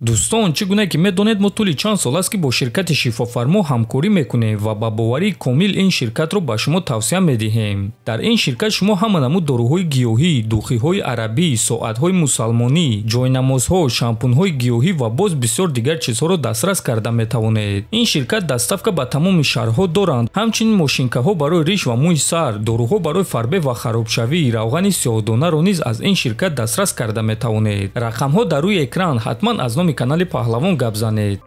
دوستان چگونه که میدونید ما طول چند سال است که با شرکت شفافرما همکاری میکنیم و با باوری کامل این شرکت رو به شما توصیه میدهیم. در این شرکت شما همه نمود داروهای گیاهی، دوخی‌های عربی، ساعت‌های مسلمانی، جاینمازها، شامپون‌های گیاهی و باز بسیار دیگر چیزها رو دسترس کرده میتوانید. این شرکت دستافکا به تمام شهرها دارند. همچنین ماشینکاها برای ریش و موی سر، داروها برای فربه و خرابشوی، روغن سیاه‌دانه رو نیز از این شرکت دسترس کرده میتوانید. رقم‌ها در روی اکران، حتما از نام کانال پهلوان گپ زنید.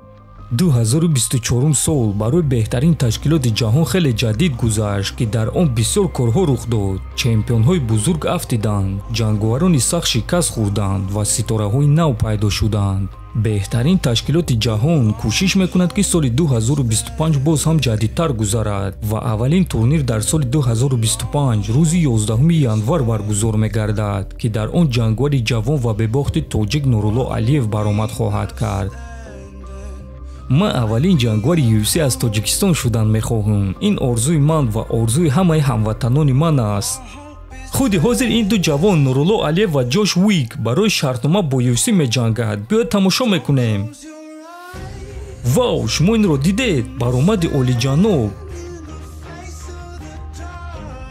2024 سال برای بهترین تشکیلات جهان خیلی جدید گذشت که در آن بسیار کارها رخ داد. چمپیون‌های بزرگ افتیدند، جنگاوران سخت شکست خوردند و ستاره‌های نو پیدا شدند. بهترین تشکیلات جهان کوشش میکند که سال 2025 باز هم جدیدتر گذرد و اولین تورنیر در سال 2025 روز 11 ینوار برگزار میگردد که در آن جنگاور جوان و به باخت تاجیک نورالله علیев برآمد خواهد کرد. ما اولین جنگاور UFC از تاجیکستان شدن میخواهم. این آرزوی من و آرزوی همه هموطنان من است. خود حاضر این دو جوان نورالله علیев و جوش ویک برای شرطنامه با UFC می جنگند. بیاید تماشا میکنیم. واو، شما این رو دیدید؟ برآمد عالی جناب.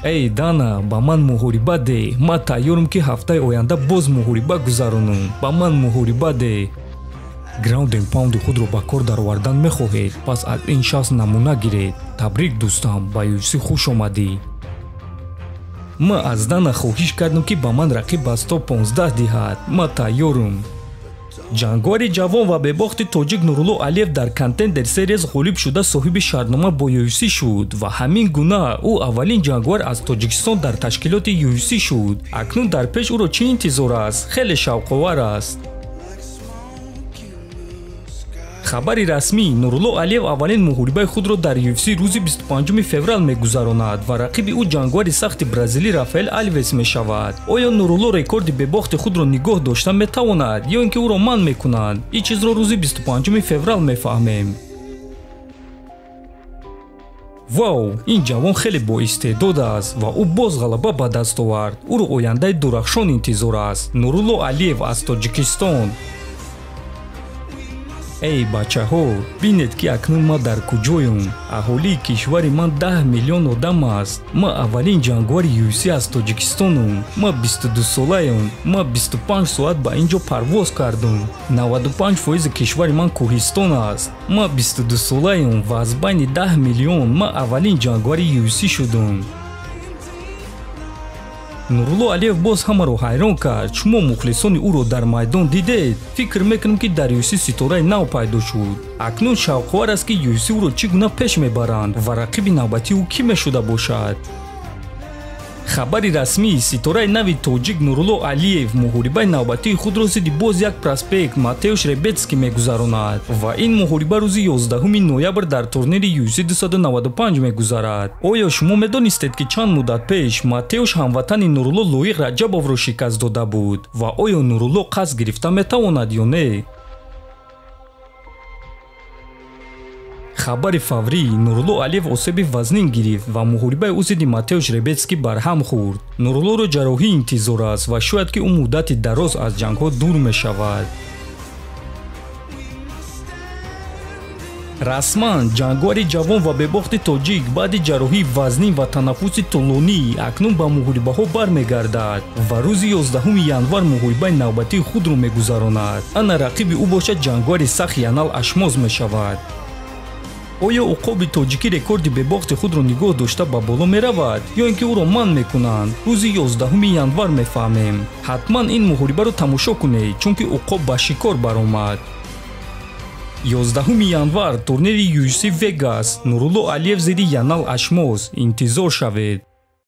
ای دانا، با من محاربه ده. من تیارم که هفته آینده باز محاربه گذرانم. با من محاربه ده. گراوند اند پاوند خود رو با کار در آوردن میخواهید، پس از این شخص نمونه گیرید. تبریک دوستان، با UFC خوش آمدی. ما از دانا خواهش کردم که با من رقیب از تا 15 دهد. ما تیارم. جنگاور جوان و به باخت تاجیک نورالله علیев در کنتندر سریز غالب شده صاحب شرطنامه با UFC شد و همین گونه او اولین جنگاور از تاجیکستان در تشکیلات UFC شد. اکنون در پیش او را چه انتظار است؟ خیلی شوق‌آور است. خبری رسمی: نورالله علیев اولین محاربه خود را در UFC روز 25 فوریه میگذراند و رقیب او جنگاور سخت برزیلی رافائل آلویس می شود. آیا نورالله رکورد به باخت خود را نگاه داشته میتواند یا اینکه او را منع میکنند؟ این چیز را روز 25 فوریه میفهمیم. واو، این جوان خیلی با استعداد است و او باز غلبه به دست آورد. او را آینده درخشان انتظار است. نورالله علیев از تاجیکستان. ای بچه ها، بینید که اکنون ما در کجایم. اهالی کشور من 10 میلیون آدم است. ما اولین جنگاور UFC از تاجیکستانم. ما 22 ساله‌ام. ما 25 ساعت با اینجا پرواز کردم. 95% کشور من کوهستان است. ما 22 ساله‌ام و از بین 10 میلیون ما اولین جنگاور UFC شدم. نورالله علیев باز همه رو حیران کرد. شما مخلصان او رو در میدان دیدید؟ فکر میکنم که در UFC ستاره نو پیدا شد. اکنون شوق‌آور است که UFC او رو چگونه پیش میبرند و رقیب نوبتی او کی میشده باشد. خبری رسمی: ستاره نو تاجیک نورالله علیев محاربه نوبتی خود را ضد باز یک پراسپکت ماتئوش ربتسکی میگذراند و این محاربه روز 11 نوامبر در تورنیر UFC 295 میگذرد. آیا شما میدانستید که چند مدت پیش ماتئوش هموطن نورالله لایق رجبوف را شکست داده بود و آیا نورالله قصد گرفته میتواند یا نه؟ خبر فوری: نورالله علیев آسیب وزنین گرفت و محاربه او ضد ماتئوش ربتسکی برهم خورد. نورالله را جراحی انتظار است و شاید که او مدت دراز از جنگ ها دور می شود. رسما جنگاور جوان و به باخت تاجیک بعد جراحی وزنین و تنفس طولانی اکنون به محاربه ها برمیگردد و روز 11 ینوار محاربه نوبتی خود را میگذراند. انا رقیب او باشد جنگاور سخت ینال اشموز می شود. آیا УКОБИ تاجیکی رکورد به باخت خود را نگاه داشته به بالا می رود یا اینکه او را منع میکنند؟ روز 11 ینوار میفهمیم. حتما این محاربه را تماشا کنید چون که УКОБ به شکار برآمد. 11 ینوار تورنیر UFC وگاس، نورالله علیев ضد ЯНАЛ АШМОЗ. انتظار شوید.